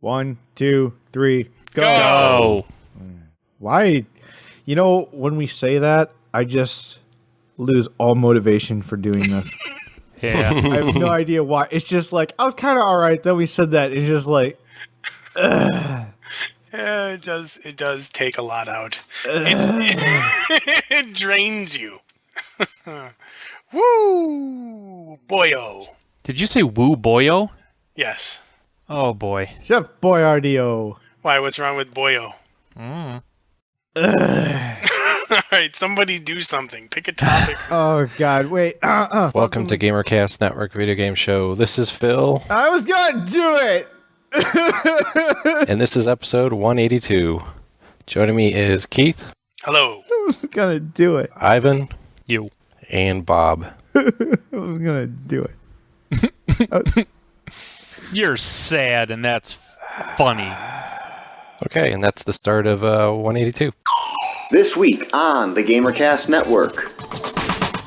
1, 2, 3, go. Go! Why? You know, when we say that, I just lose all motivation for doing this. Yeah. I have no idea why. It's just like, I was kind of all right. Then we said that. It's just like, Yeah, it does take a lot out. It drains you. Woo! Boyo. Did you say woo boyo? Yes. Oh, boy. Chef Boyardee. Why, what's wrong with Boyo? Mm. All right, somebody do something. Pick a topic. Oh, God. Wait. Welcome to GamerCast Network Video Game Show. This is Phil, I was going to do it. and this is episode 182. Joining me is Keith, Hello. I was going to do it. Ivan, You. and Bob. I was going to do it. You're sad, and that's funny. Okay, and that's the start of 182. This week on the GamerCast Network,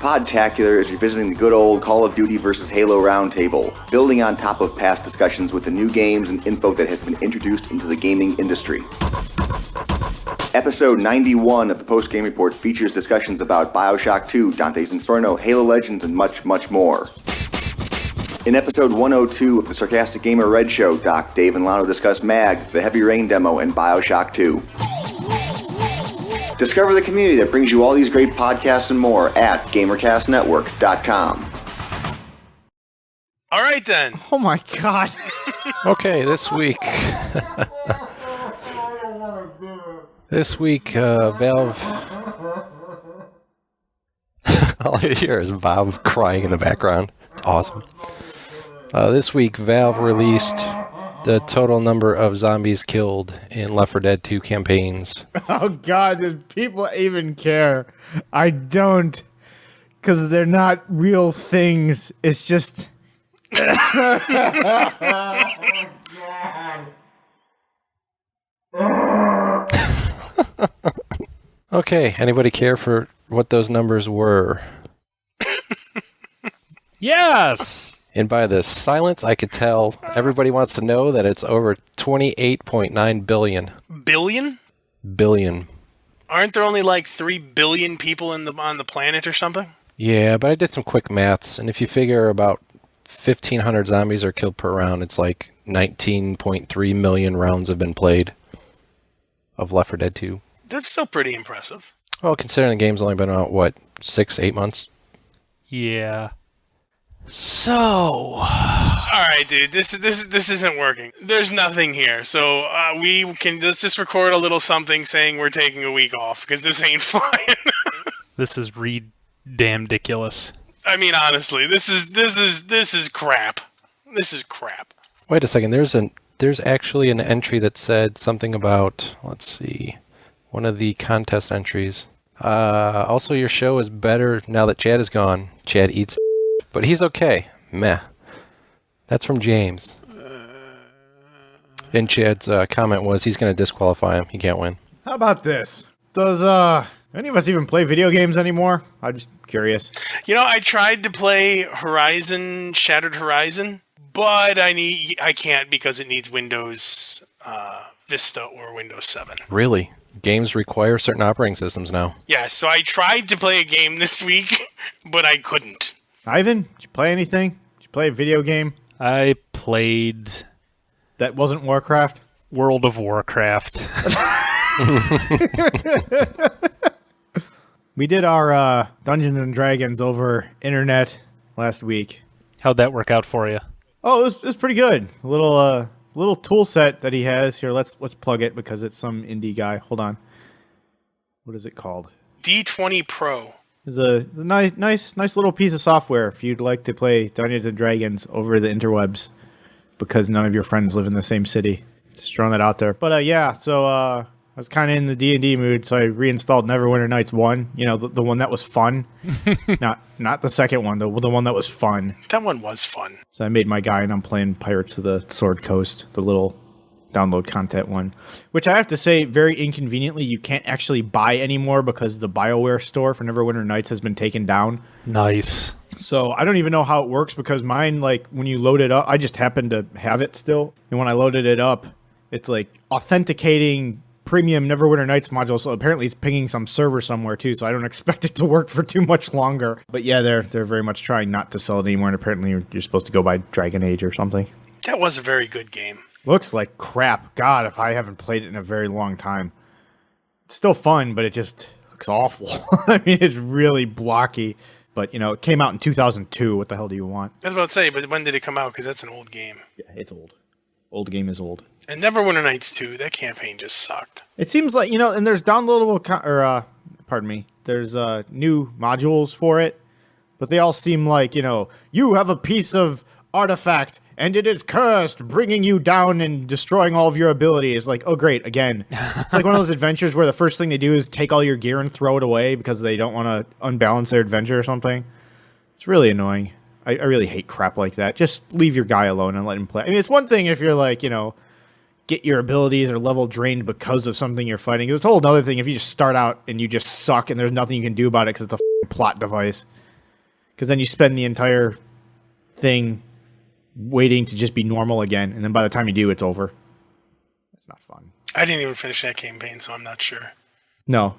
Podtacular is revisiting the good old Call of Duty vs. Halo roundtable, building on top of past discussions with the new games and info that has been introduced into the gaming industry. Episode 91 of the Post Game Report features discussions about BioShock 2, Dante's Inferno, Halo Legends, and much, much more. In episode 102 of the Sarcastic Gamer Red Show, Doc, Dave, and Lano discuss MAG, the Heavy Rain demo, and BioShock 2. Discover the community that brings you all these great podcasts and more at GamerCastNetwork.com. All right, then. Oh, my God. Okay, this week... Valve... All you hear is Bob crying in the background. It's awesome. This week, Valve released the total number of zombies killed in Left 4 Dead 2 campaigns. Oh, God. Do people even care? I don't. Because they're not real things. It's just... Okay, anybody care for what those numbers were? Yes! And by the silence, I could tell everybody wants to know that it's over 28.9 billion. Billion? Billion. Aren't there only like 3 billion people on the planet or something? Yeah, but I did some quick maths, and if you figure about 1,500 zombies are killed per round, it's like 19.3 million rounds have been played of Left 4 Dead 2. That's still pretty impressive. Well, considering the game's only been out, what, 6-8 months? Yeah. So... All right, dude. This isn't working. There's nothing here. So let's just record a little something saying we're taking a week off because this ain't flying. This is damn ridiculous. I mean, honestly, this is crap. This is crap. Wait a second. There's actually an entry that said something about, let's see, one of the contest entries. Also, your show is better now that Chad is gone. Chad eats, but he's okay. Meh. That's from James. And Chad's comment was he's going to disqualify him. He can't win. How about this? Does any of us even play video games anymore? I'm just curious. You know, I tried to play Shattered Horizon, but I can't because it needs Windows Vista or Windows 7. Really? Games require certain operating systems now. Yeah, so I tried to play a game this week, but I couldn't. Ivan, did you play anything? Did you play a video game I played that wasn't Warcraft? World of Warcraft. We did our Dungeons and Dragons over internet last week. How'd that work out for you? Oh, it was pretty good. A little tool set that he has here. Let's plug it because it's some indie guy. Hold on. What is it called? D20 Pro. It's a nice little piece of software if you'd like to play Dungeons and Dragons over the interwebs because none of your friends live in the same city. Just throwing that out there. But yeah, so I was kind of in the D&D mood, so I reinstalled Neverwinter Nights 1. You know, the one that was fun. not the second one, the one that was fun. That one was fun. So I made my guy, and I'm playing Pirates of the Sword Coast, the little download content one. Which I have to say, very inconveniently, you can't actually buy anymore because the BioWare store for Neverwinter Nights has been taken down. Nice. So I don't even know how it works because mine, like, when you load it up, I just happen to have it still. And when I loaded it up, it's like authenticating premium Neverwinter Nights module, so apparently it's pinging some server somewhere too, so I don't expect it to work for too much longer. But yeah, they're very much trying not to sell it anymore, and apparently you're supposed to go buy Dragon Age or something. That was a very good game. Looks like crap. God, if I haven't played it in a very long time. It's still fun, but it just looks awful. I mean, it's really blocky. But, you know, it came out in 2002. What the hell do you want? I was about to say, but when did it come out? Because that's an old game. Yeah, it's old. Old game is old. And Neverwinter Nights 2, that campaign just sucked. It seems like, you know, and there's downloadable, there's new modules for it, but they all seem like, you know, you have a piece of artifact and it is cursed, bringing you down and destroying all of your abilities. Like, oh great, again. It's like one of those adventures where the first thing they do is take all your gear and throw it away because they don't want to unbalance their adventure or something. It's really annoying. I really hate crap like that. Just leave your guy alone and let him play. I mean, it's one thing if you're like, you know, get your abilities or level drained because of something you're fighting. It's a whole other thing if you just start out and you just suck and there's nothing you can do about it because it's a plot device. Because then you spend the entire thing waiting to just be normal again, and then by the time you do, it's over. It's not fun. I didn't even finish that campaign, so I'm not sure. No,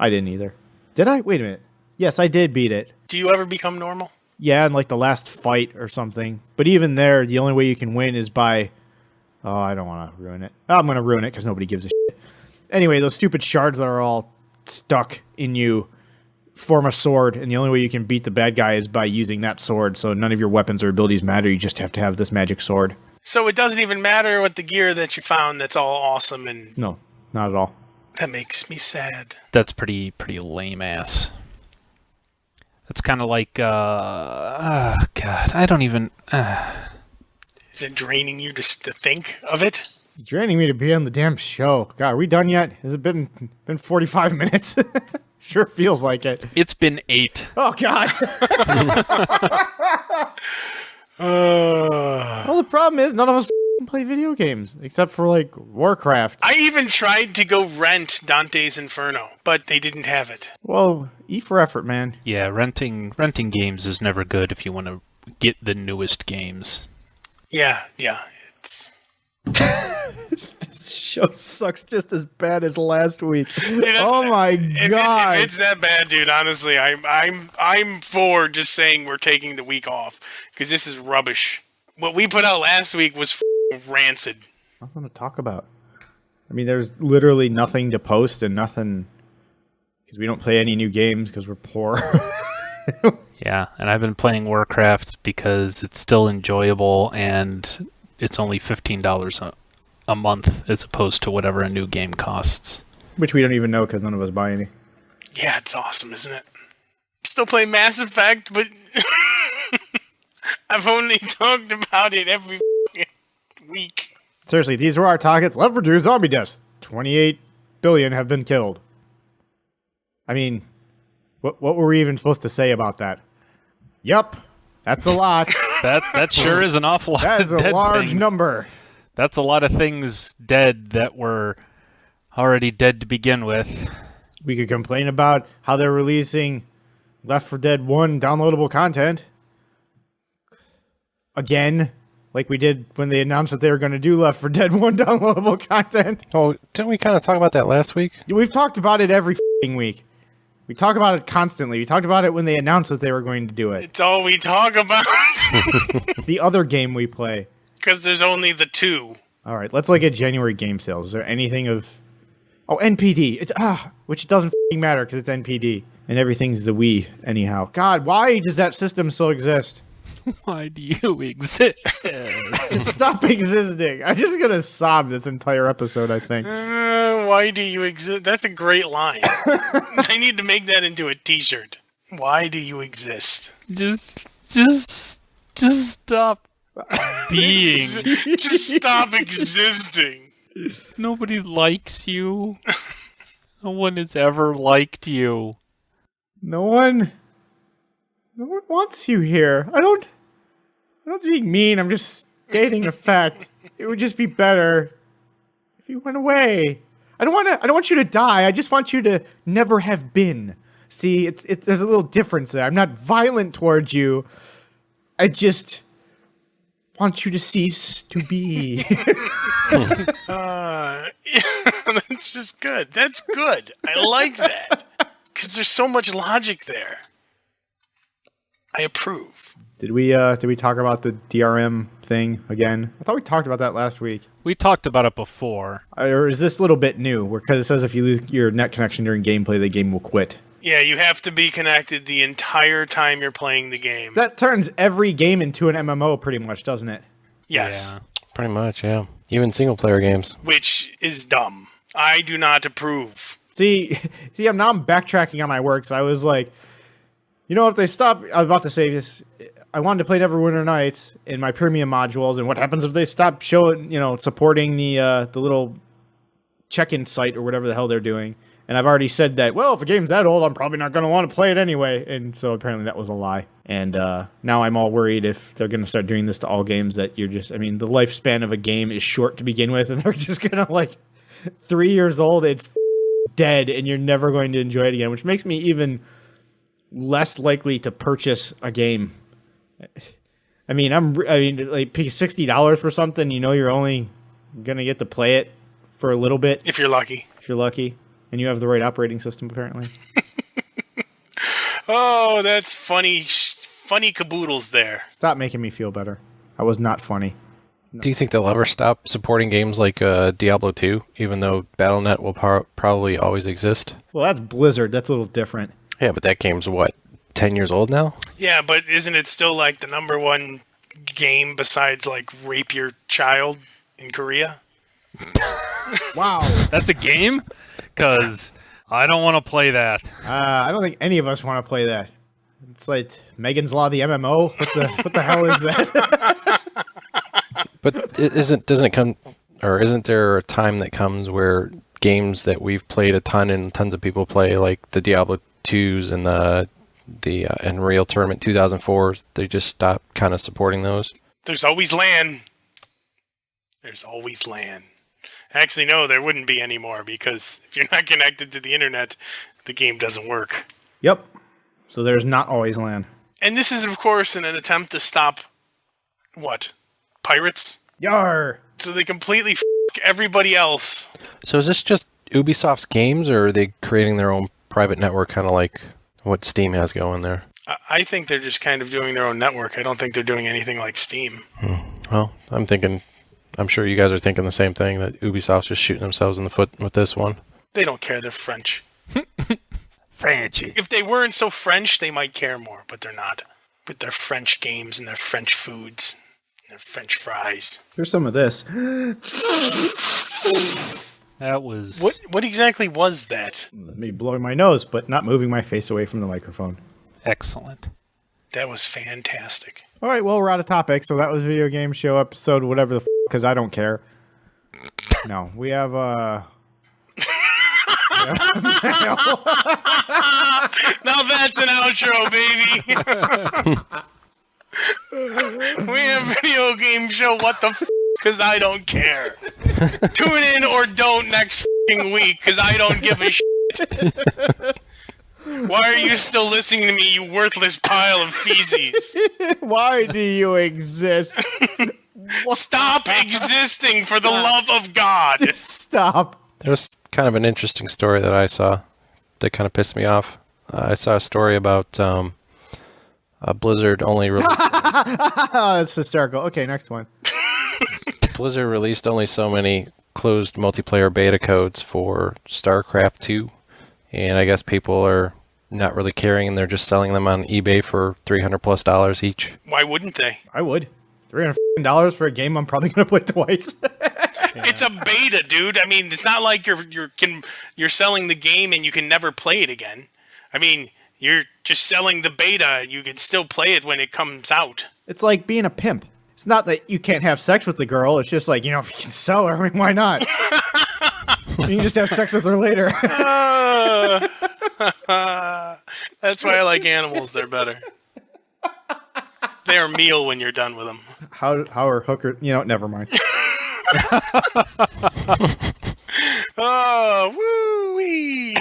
I didn't either. Did I? Wait a minute. Yes, I did beat it. Do you ever become normal? Yeah, in like the last fight or something. But even there, the only way you can win is by... Oh, I don't want to ruin it. I'm going to ruin it because nobody gives a shit. Anyway, those stupid shards that are all stuck in you form a sword, and the only way you can beat the bad guy is by using that sword, so none of your weapons or abilities matter. You just have to have this magic sword. So it doesn't even matter what the gear that you found that's all awesome and... No, not at all. That makes me sad. That's pretty lame ass. That's kind of like, God, I don't even... Is it draining you just to think of it? It's draining me to be on the damn show. God, are we done yet? Has it been 45 minutes? Sure feels like it. It's been 8. Oh, God. Well, the problem is none of us play video games, except for, like, Warcraft. I even tried to go rent Dante's Inferno, but they didn't have it. Well, E for effort, man. Yeah, renting games is never good if you want to get the newest games. Yeah, it's... This show sucks just as bad as last week. Dude, oh my God! If it's that bad, dude, honestly, I'm for just saying we're taking the week off because this is rubbish. What we put out last week was rancid. Nothing to talk about. I mean, there's literally nothing to post and nothing because we don't play any new games because we're poor. Yeah, and I've been playing Warcraft because it's still enjoyable and it's only $15 a month as opposed to whatever a new game costs. Which we don't even know because none of us buy any. Yeah, it's awesome, isn't it? Still play Mass Effect, but I've only talked about it every week. Seriously, these were our targets. Left 4 Dead zombie deaths. 28 billion have been killed. I mean, what were we even supposed to say about that? Yup, that's a lot. That sure is an awful lot. That is of a dead large things. number. That's a lot of things dead that were already dead to begin with. We could complain about how they're releasing Left 4 Dead 1 downloadable content. Again, like we did when they announced that they were going to do Left 4 Dead 1 downloadable content. Oh, didn't we kind of talk about that last week? We've talked about it every f***ing week. We talk about it constantly. We talked about it when they announced that they were going to do it. It's all we talk about. The other game we play. Because there's only the 2. All right, let's look at January game sales. Is there anything of... Oh, NPD. It's which doesn't f***ing matter because it's NPD. And everything's the Wii, anyhow. God, why does that system still exist? Why do you exist? Stop existing. I'm just going to sob this entire episode, I think. Why do you exist? That's a great line. I need to make that into a t-shirt. Why do you exist? Just stop being. Just stop existing. Nobody likes you. No one has ever liked you. No one wants you here. I'm not being mean. I'm just stating a fact. It would just be better if you went away. I don't want you to die. I just want you to never have been. See, there's a little difference there. I'm not violent towards you. want you to cease to be. That's just good. That's good. I like that. Because there's so much logic there. I approve. Did we talk about the DRM thing again? I thought we talked about that last week. We talked about it before. Or is this a little bit new? Because it says if you lose your net connection during gameplay, the game will quit. Yeah, you have to be connected the entire time you're playing the game. That turns every game into an MMO pretty much, doesn't it? Yes. Yeah. Pretty much, yeah. Even single-player games. Which is dumb. I do not approve. See, I'm backtracking on my works. I was like, if they stop, I was about to say this. I wanted to play Neverwinter Nights in my premium modules, and what happens if they stop showing, supporting the little check-in site or whatever the hell they're doing? And I've already said that, well, if a game's that old, I'm probably not going to want to play it anyway. And so apparently that was a lie. And now I'm all worried if they're going to start doing this to all games that the lifespan of a game is short to begin with, and they're just going to, 3 years old, it's dead, and you're never going to enjoy it again, which makes me even less likely to purchase a game. I mean, pay $60 for something, you're only going to get to play it for a little bit. If you're lucky. And you have the right operating system, apparently. Oh, that's funny. Funny caboodles there. Stop making me feel better. I was not funny. No. Do you think they'll ever stop supporting games like Diablo 2, even though Battle.net will probably always exist? Well, that's Blizzard. That's a little different. Yeah, but that game's, 10 years old now? Yeah, but isn't it still, the number one game besides, Rape Your Child in Korea? Wow. That's a game? Because I don't want to play that. I don't think any of us want to play that. It's like Megan's Law, the MMO. What the hell is that? But isn't there a time that comes where games that we've played a ton and tons of people play, like the Diablo 2s and the Unreal Tournament 2004, they just stop kind of supporting those? There's always LAN. Actually, no, there wouldn't be anymore, because if you're not connected to the internet, the game doesn't work. Yep. So there's not always LAN. And this is, of course, in an attempt to stop, pirates? Yar! So they completely f*** everybody else. So is this just Ubisoft's games, or are they creating their own private network, kind of like what Steam has going there? I think they're just kind of doing their own network. I don't think they're doing anything like Steam. Well, I'm sure you guys are thinking the same thing, that Ubisoft's just shooting themselves in the foot with this one. They don't care. They're French. Frenchy. If they weren't so French, they might care more, but they're not. With their French games and their French foods and their French fries. Here's some of this. That was... What exactly was that? Me blowing my nose, but not moving my face away from the microphone. Excellent. That was fantastic. All right, well, we're out of topic, so that was Video Game Show episode whatever the because I don't care. No, we have Now that's an outro, baby. We have Video Game Show what the because I don't care. Tune in or don't next week, because I don't give a shit. Why are you still listening to me, you worthless pile of feces? Why do you exist? Stop existing, for the love of God. Just stop. There's kind of an interesting story that I saw that kind of pissed me off. I saw a story about Blizzard only released... That's hysterical. Okay, next one. Blizzard released only so many closed multiplayer beta codes for StarCraft 2, and I guess people are not really caring, and they're just selling them on eBay for $300+ each. Why wouldn't they? I would. $300 for a game I'm probably going to play twice. It's a beta, dude. I mean, it's not like you're selling the game and you can never play it again. I mean, you're just selling the beta. You can still play it when it comes out. It's like being a pimp. It's not that you can't have sex with the girl. It's just like, if you can sell her, I mean, why not? You can just have sex with her later. That's why I like animals. They're better. They're meal when you're done with them. How are hookers? Never mind. Oh, woo-wee.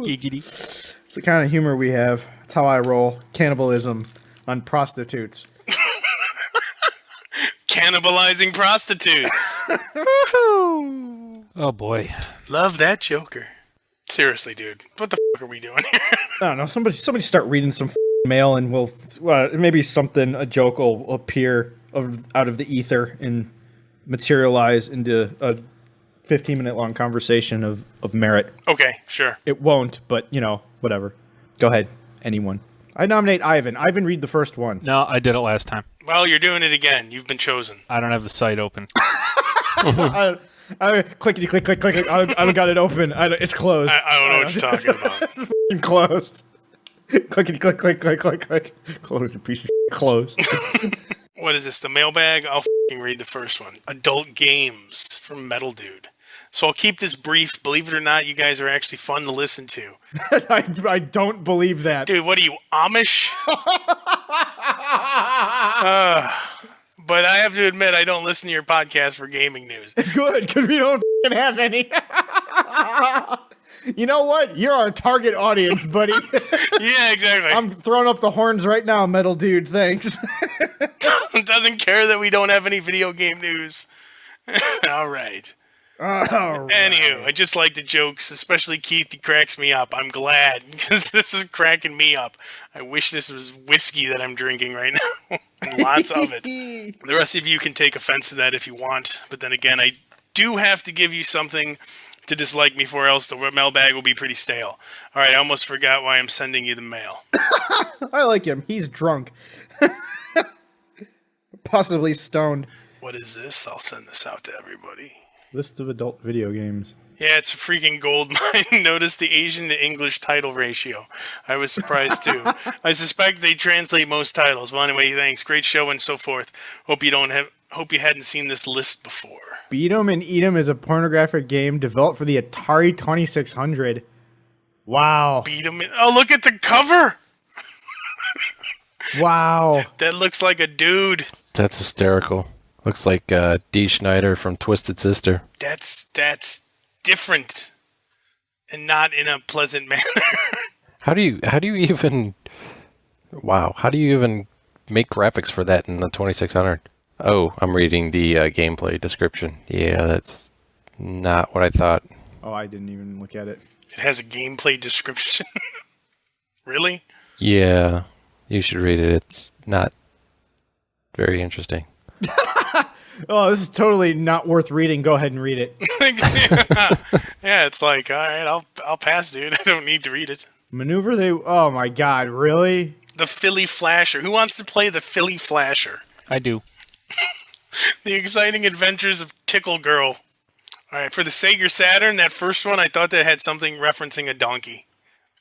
Giggity. It's the kind of humor we have. It's how I roll. Cannibalism. on prostitutes. Cannibalizing prostitutes. Oh boy. Love that Joker. Seriously, dude. What the fuck are we doing here? I don't know. Somebody start reading some mail, and we'll maybe a joke will appear out of the ether and materialize into a 15-minute long conversation of merit. Okay, sure. It won't, but whatever. Go ahead, anyone. I nominate Ivan. Ivan, read the first one. No, I did it last time. Well, you're doing it again. You've been chosen. I don't have the site open. Clickety click click click. I don't got it open. It's closed. I don't know what you're talking about. It's f***ing closed. Clickety click click click click click. Close, you piece of shit. Closed. What is this? The mailbag? I'll f***ing read the first one. Adult games from Metal Dude. So I'll keep this brief. Believe it or not, you guys are actually fun to listen to. I don't believe that. Dude, what are you, Amish? But I have to admit, I don't listen to your podcast for gaming news. Good, because we don't f***ing have any. You know what? You're our target audience, buddy. Yeah, exactly. I'm throwing up the horns right now, Metal Dude. Thanks. Doesn't care that we don't have any video game news. All right. Anywho, I just like the jokes, especially Keith. He cracks me up. I'm glad, because this is cracking me up. I wish this was whiskey that I'm drinking right now. And lots of it. The rest of you can take offense to that if you want, but then again, I do have to give you something to dislike me for, else the mailbag will be pretty stale. All right, I almost forgot why I'm sending you the mail. I like him. He's drunk. Possibly stoned. What is this? I'll send this out to everybody. List of adult video games. Yeah, it's a freaking gold mine. Notice the Asian to English title ratio. I was surprised too. I suspect they translate most titles. Well, anyway, thanks. Great show and so forth. Hope you hadn't seen this list before. Beat 'em and Eat 'em is a pornographic game developed for the Atari 2600. Wow. Beat 'em. Oh, look at the cover. Wow. That looks like a dude. That's hysterical. Looks like Dee Schneider from Twisted Sister. That's different, and not in a pleasant manner. How do you even? Wow. How do you even make graphics for that in the 2600? Oh, I'm reading the gameplay description. Yeah, that's not what I thought. Oh, I didn't even look at it. It has a gameplay description. Really? Yeah, you should read it. It's not very interesting. Oh, this is totally not worth reading. Go ahead and read it. Yeah, it's like, all right, I'll pass, dude. I don't need to read it. Maneuver they... Oh, my God. Really? The Philly Flasher. Who wants to play the Philly Flasher? I do. The Exciting Adventures of Tickle Girl. All right, for the Sega Saturn, that first one, I thought that had something referencing a donkey.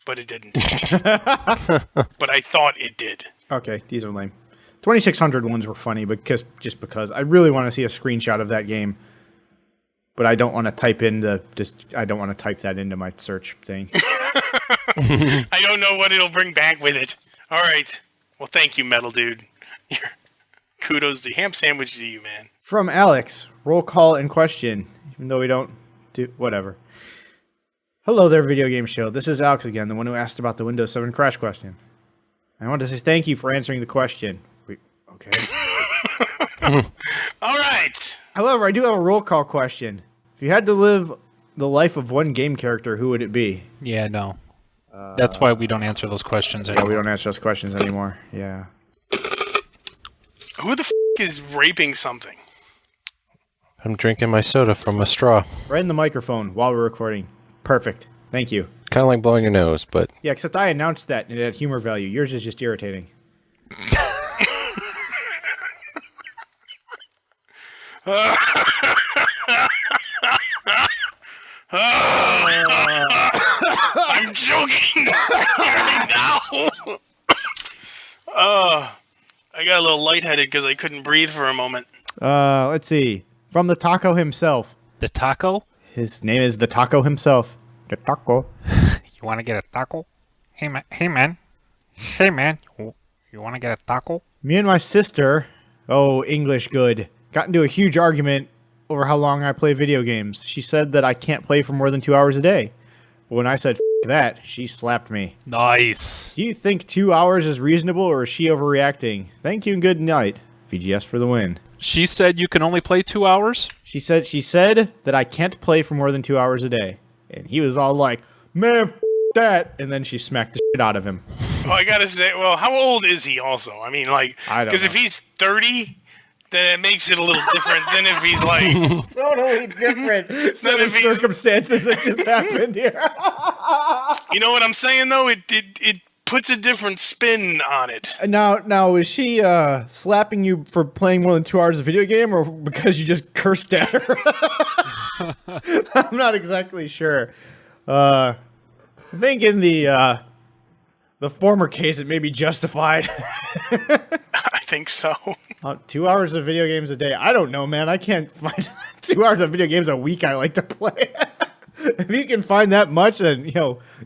But it didn't. But I thought it did. Okay, these are lame. 2600 ones were funny because I really want to see a screenshot of that game. But I don't want to type I don't want to type that into my search thing. I don't know what it'll bring back with it. All right. Well, thank you, Metal Dude. Kudos to ham sandwich to you, man. From Alex, roll call and question. Even though we don't do whatever. Hello there, video game show. This is Alex again, the one who asked about the Windows 7 crash question. I want to say thank you for answering the question. Okay. All right. However, I do have a roll call question. If you had to live the life of one game character, who would it be? Yeah, no. That's why we don't answer those questions anymore. Yeah, we don't answer those questions anymore. Yeah. Who the f*** is raping something? I'm drinking my soda from a straw. Right in the microphone while we're recording. Perfect. Thank you. Kind of like blowing your nose, but... Yeah, except I announced that and it had humor value. Yours is just irritating. I'm joking right now. I got a little lightheaded because I couldn't breathe for a moment. Let's see. From the Taco himself. The taco? His name is the Taco himself. The Taco. You want to get a taco? Hey man. Hey man. You want to get a taco? Me and my sister, English good, got into a huge argument over how long I play video games. She said that I can't play for more than 2 hours a day. But when I said, that. She slapped me. Nice. Do you think 2 hours is reasonable, or is she overreacting? Thank you and good night. VGS for the win. She said you can only play 2 hours? She said that I can't play for more than 2 hours a day. And he was all like, man, that. And then she smacked the shit out of him. Well, I gotta say, well, how old is he also? I mean, like, I don't because if know. he's 30, then it makes it a little different than if he's like, Totally different set of if he- circumstances that just happened here. you know what I'm saying though? It puts a different spin on it. Now, is she slapping you for playing more than 2 hours of video game, or because you just cursed at her? I'm not exactly sure. I think in the former case, it may be justified. I think so. 2 hours of video games a day. I don't know, man. I can't find 2 hours of video games a week I like to play. If you can find that much, then,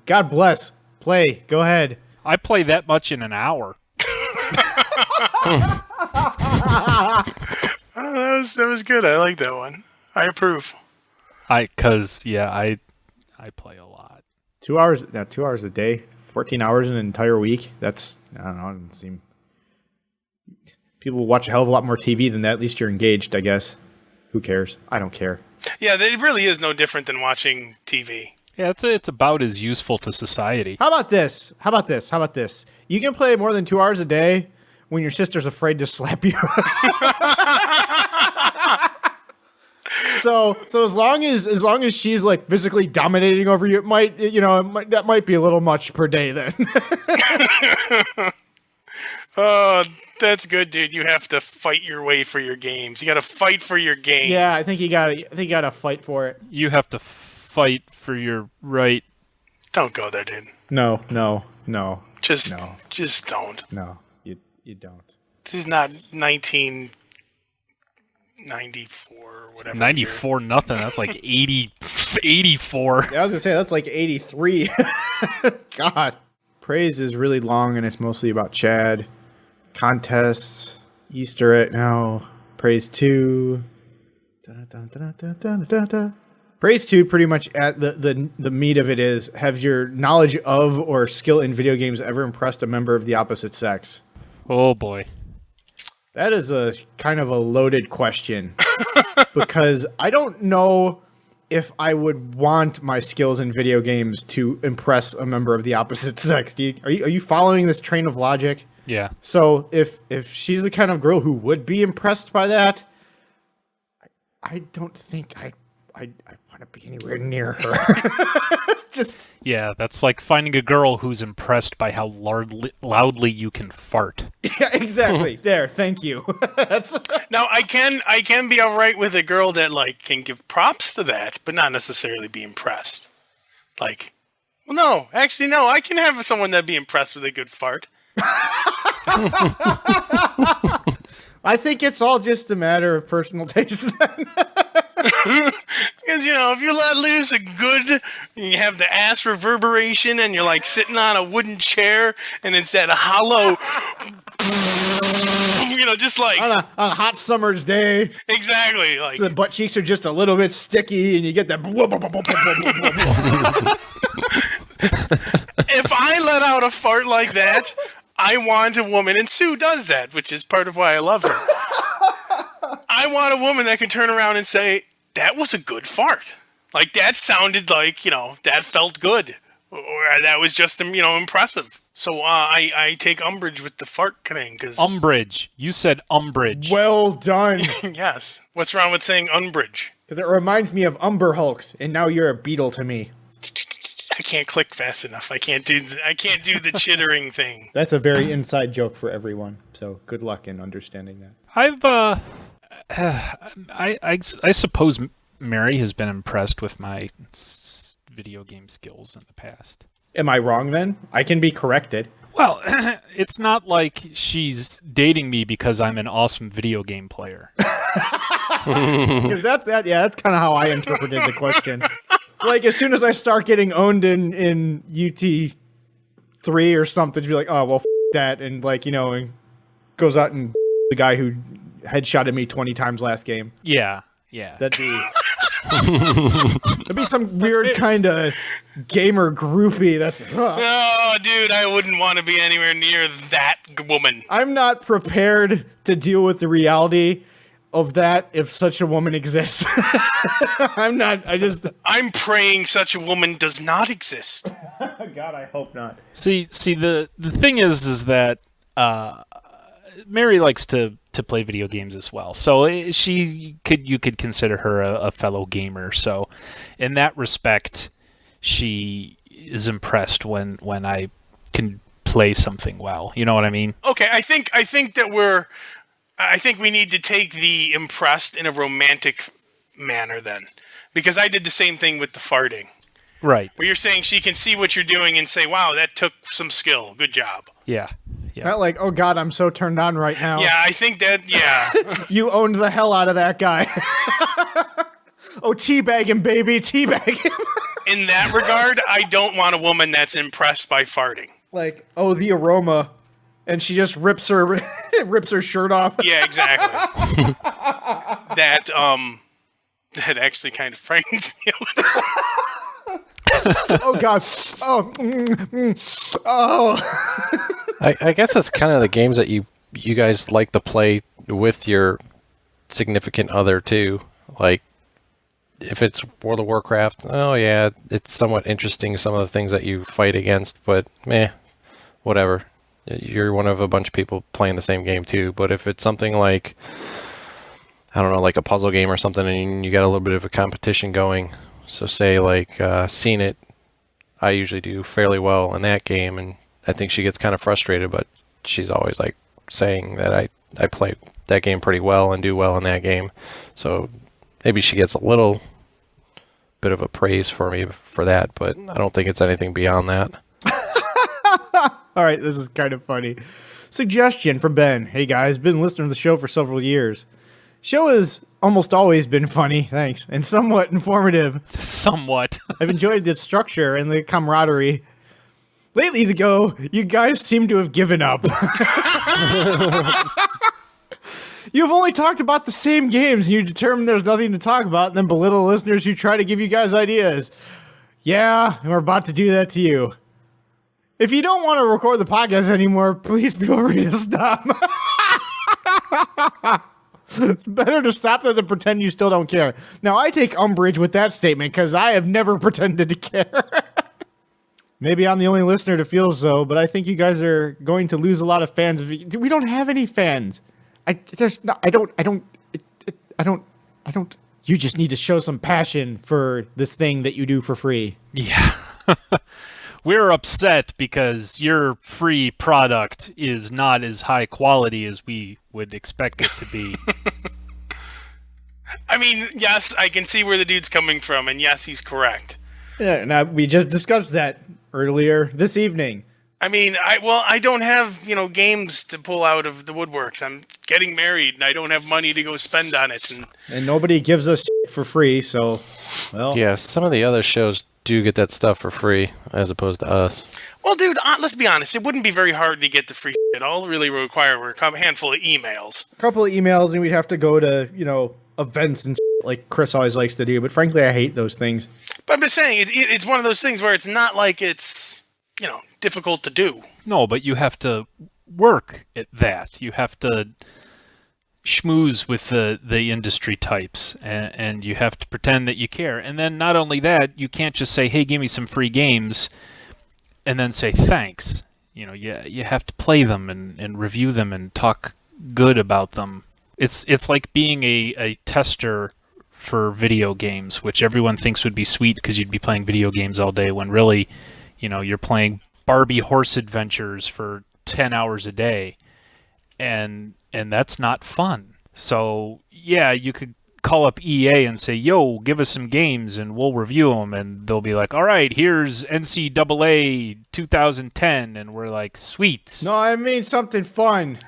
God bless. Play. Go ahead. I play that much in an hour. That was good. I like that one. I approve. I play a lot. 2 hours. Now, 2 hours a day. 14 hours in an entire week. That's, I don't know. It doesn't seem. People watch a hell of a lot more TV than that. At least you're engaged, I guess. Who cares? I don't care. Yeah, it really is no different than watching TV. Yeah, it's about as useful to society. How about this? You can play more than 2 hours a day when your sister's afraid to slap you. So as long as she's like physically dominating over you, that might be a little much per day then. Oh, that's good, dude. You have to fight your way for your games. You got to fight for your game. Yeah, I think you gotta fight for it. You have to fight for your right. Don't go there, dude. No. Just No. just don't. No, you don't. This is not 1994 or whatever. 94 nothing. That's like 84. Yeah, I was gonna say that's like 83. God, praise is really long and it's mostly about Chad. Contests, Easter egg now. Praise 2. Praise 2 pretty much at the meat of it is, have your knowledge of or skill in video games ever impressed a member of the opposite sex? Oh boy. That is a kind of a loaded question because I don't know if I would want my skills in video games to impress a member of the opposite sex. Are you following this train of logic? Yeah. So if she's the kind of girl who would be impressed by that, I don't think I want to be anywhere near her. Just Yeah, that's like finding a girl who's impressed by how loudly you can fart. yeah, exactly. There, thank you. Now I can be alright with a girl that like can give props to that, but not necessarily be impressed. Like, well, no, actually, no. I can have someone that be impressed with a good fart. I think it's all just a matter of personal taste. Because, if you let loose a good, you have the ass reverberation and you're like sitting on a wooden chair and it's that hollow, just like. on a hot summer's day, Exactly. Like, so the butt cheeks are just a little bit sticky and you get that. if I let out a fart like that, I want a woman, and Sue does that, which is part of why I love her. I want a woman that can turn around and say, that was a good fart. Like, that sounded like, that felt good. Or that was just, impressive. So I take umbrage with the fart thing. Cause, Umbrage. You said umbrage. Well done. yes. What's wrong with saying umbrage? Because it reminds me of Umber Hulks, and now you're a beetle to me. I can't click fast enough. I can't do the chittering thing. That's a very inside joke for everyone. So good luck in understanding that. I suppose Mary has been impressed with my video game skills in the past. Am I wrong then? I can be corrected. Well, it's not like she's dating me because I'm an awesome video game player. Because that's kind of how I interpreted the question. Like, as soon as I start getting owned in UT3 or something, to be like, oh, well, that, and and goes out and the guy who headshotted me 20 times last game. Yeah. That'd be It'd be some weird kind of gamer groupie. That's. Oh, dude, I wouldn't want to be anywhere near that woman. I'm not prepared to deal with the reality of that if such a woman exists. I'm not. I'm praying such a woman does not exist. God, I hope not. See, the thing is that Mary likes to play video games as well, so you could consider her a fellow gamer. So, in that respect, she is impressed when I can play something well. You know what I mean? Okay, I think we need to take the impressed in a romantic manner then, because I did the same thing with the farting. Right. Where you're saying she can see what you're doing and say, "Wow, that took some skill. Good job." Yeah. Not like, oh God, I'm so turned on right now. Yeah, I think that. Yeah. You owned the hell out of that guy. Oh, teabag him, baby, teabag him. In that regard, I don't want a woman that's impressed by farting. Like, oh, the aroma, and she just rips her shirt off. Yeah, exactly. That actually kind of frightens me a little. Oh God. Oh. I guess that's kind of the games that you guys like to play with your significant other too. Like, if it's World of Warcraft, oh yeah, it's somewhat interesting, some of the things that you fight against, but whatever. You're one of a bunch of people playing the same game too. But if it's something like, I don't know, like a puzzle game or something, and you got a little bit of a competition going, so say like Seen It, I usually do fairly well in that game, and I think she gets kind of frustrated, but she's always like saying that I play that game pretty well and do well in that game. So maybe she gets a little bit of a praise for me for that, but I don't think it's anything beyond that. All right, this is kind of funny. Suggestion from Ben. Hey guys, been listening to the show for several years. Show has almost always been funny, thanks, and somewhat informative. Somewhat. I've enjoyed the structure and the camaraderie. Lately, you guys seem to have given up. You've only talked about the same games, and you determine there's nothing to talk about, and then belittle listeners who try to give you guys ideas. Yeah, and we're about to do that to you. If you don't want to record the podcast anymore, please feel free to stop. It's better to stop than to pretend you still don't care. Now, I take umbrage with that statement because I have never pretended to care. Maybe I'm the only listener to feel so, but I think you guys are going to lose a lot of fans. We don't have any fans. I don't. You just need to show some passion for this thing that you do for free. Yeah. We're upset because your free product is not as high quality as we would expect it to be. I mean, yes, I can see where the dude's coming from, and yes, he's correct. Yeah, now we just discussed that earlier this evening. I mean, I don't have, games to pull out of the woodworks. I'm getting married, and I don't have money to go spend on it. And nobody gives us shit for free, so, well. Yeah, some of the other shows do get that stuff for free, as opposed to us. Well, dude, let's be honest. It wouldn't be very hard to get the free shit. All it really require were a handful of emails. A couple of emails, and we'd have to go to, events and shit like Chris always likes to do. But frankly, I hate those things. But I'm just saying, it's one of those things where it's not like it's, difficult to do. No, but you have to work at that. You have to schmooze with the industry types, and you have to pretend that you care. And then not only that, you can't just say, hey, give me some free games, and then say thanks. You have to play them and review them and talk good about them. It's like being a tester for video games, which everyone thinks would be sweet because you'd be playing video games all day, when really, you're playing Barbie horse adventures for 10 hours a day, and that's not fun. So yeah, you could call up EA and say, yo, give us some games and we'll review them, and they'll be like, all right, here's NCAA 2010, and we're like, sweet. No, I mean something fun.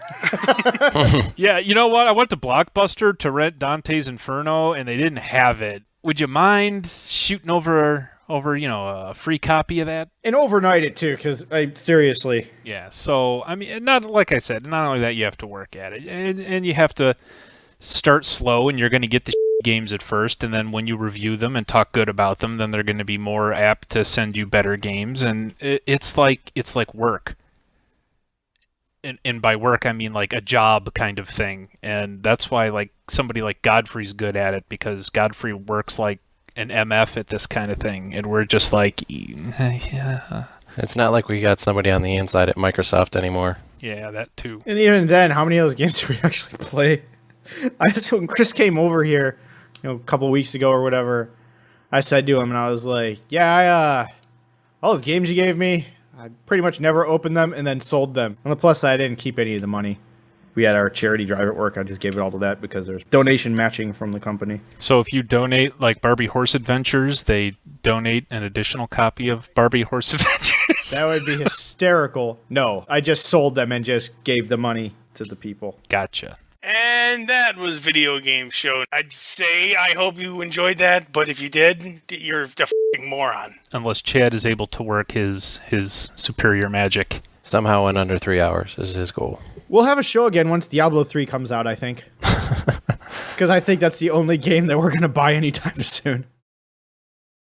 Yeah, you know what? I went to Blockbuster to rent Dante's Inferno, and they didn't have it. Would you mind shooting over a free copy of that? And overnight it too, because seriously. Yeah, so I mean, not like I said, not only that, you have to work at it, and you have to start slow, and you're going to get the games at first, and then when you review them and talk good about them, then they're going to be more apt to send you better games, and it's like work. And by work, I mean like a job kind of thing, and that's why like somebody like Godfrey's good at it, because Godfrey works like an MF at this kind of thing, and we're just like, yeah. It's not like we got somebody on the inside at Microsoft anymore. Yeah, that too. And even then, how many of those games do we actually play? When Chris came over here, a couple weeks ago or whatever, I said to him, and I was like, yeah, all those games you gave me, I pretty much never opened them and then sold them. On the plus side, I didn't keep any of the money. We had our charity drive at work. I just gave it all to that because there's donation matching from the company. So if you donate like Barbie Horse Adventures, they donate an additional copy of Barbie Horse Adventures. That would be hysterical. No, I just sold them and just gave the money to the people. Gotcha. And that was Video Game Show. I'd say I hope you enjoyed that, but if you did, you're a f***ing moron. Unless Chad is able to work his superior magic. Somehow in under 3 hours is his goal. We'll have a show again once Diablo 3 comes out, I think. Because I think that's the only game that we're going to buy anytime soon.